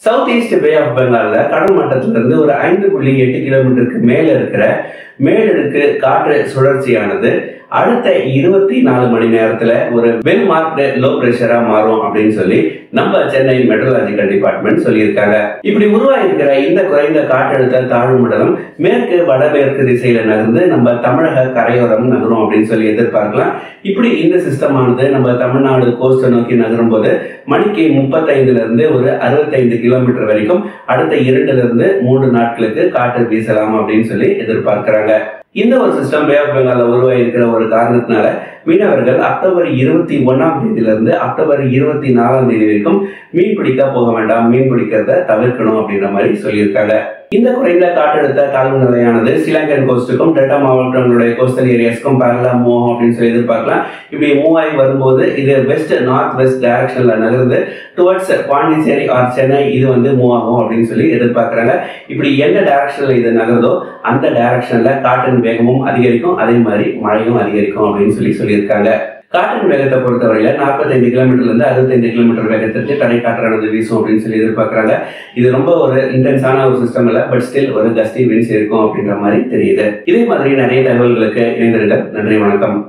South east bay of பெங்கால்ல கடல் மட்டத்திலிருந்து ஒரு 5.8 கிலோமீட்டருக்கு மேல இருக்கிற மேலடுக்கு காற்று சுழற்சியானது அடுத்த 24 மணி நேரத்துல ஒரு வெல் மார்க்டு லோ பிரஷரா மாறும் அப்படின்னு சொல்லி நம்ம சென்னை மெட்ரோலாஜிக்கல் டிபார்ட்மெண்ட் சொல்லியிருக்காங்க. இப்படி உருவாயிருக்கிற இந்த குறைந்த காற்றழுத்த தாழ்வு மண்டலம் மேற்கு வடமேற்கு திசையில நகர்ந்து நம்ம தமிழக கரையோரம் நகரும் அப்படின்னு சொல்லி எதிர்பார்க்கலாம். இப்படி இந்த சிஸ்டமானது நம்ம தமிழ்நாடு கோஸ்ட் நோக்கி நகரும் போது மணிக்கு 35ல இருந்து ஒரு 65 கிலோமீட்டர் வரைக்கும் அடுத்த 2ல இருந்து 3 நாட்களுக்கு காற்று வீசலாம் அப்படின்னு சொல்லி எதிர்பார்க்கிறாங்க. இந்த ஒரு சிஸ்டம் பே ஆஃப் பெங்கால்ல உருவாயிருக்கிற ஒரு காரணத்தினால மீனவர்கள் அக்டோபர் 21ஆம் தேதியிலிருந்து அக்டோபர் 24ஆம் தேதி வரைக்கும் மீன் பிடிக்க போக வேண்டாம், மீன் பிடிக்கிறத தவிர்க்கணும் அப்படின்ற மாதிரி சொல்லியிருக்காங்க. இந்த குறைந்த காற்றழுத்த தாழ்வு நிலையானது ஸ்ரீலங்கன் கோஸ்டுக்கும் டெல்டா மாவட்டங்களுடைய கோஸ்டல் ஏரியாஸ்க்கும் பேரலா மூவ் அப்படின்னு சொல்லி எதிர்பார்க்கலாம். இப்படி மூவ் ஆகி வரும்போது இது வெஸ்ட் நார்த் வெஸ்ட் டைரக்ஷன்ல நகர்ந்து டுவர்ட்ஸ் பாண்டிச்சேரி ஆர் சென்னை இது மூவ் ஆகும் அப்படின்னு சொல்லி எதிர்பார்க்கிறாங்க. இப்படி எந்த டைரக்ஷன்ல இது நகருதோ அந்த டைரக்ஷன்ல காற்றின் வேகமும் அதிகரிக்கும், அதே மாதிரி மழையும் அதிகரிக்கும் அப்படின்னு சொல்லியிருக்காங்க. காற்றின் வேகத்தை பொறுத்தவரையில 45 கிலோமீட்டர்ல இருந்து 65 கிலோமீட்டர் வேகத்திற்கு கடை காற்றானது வீசும் அப்படின்னு சொல்லி எதிர்பார்க்கிறாங்க. இது ரொம்ப ஒரு இன்டென்ஸான ஒரு சிஸ்டம் இல்ல, பட் ஸ்டில் ஒரு கஸ்டி வின்ஸ் இருக்கும் அப்படின்ற மாதிரி தெரியுது. இதே மாதிரி நிறைய தகவல்களுக்கு இணைந்திருங்க. நன்றி, வணக்கம்.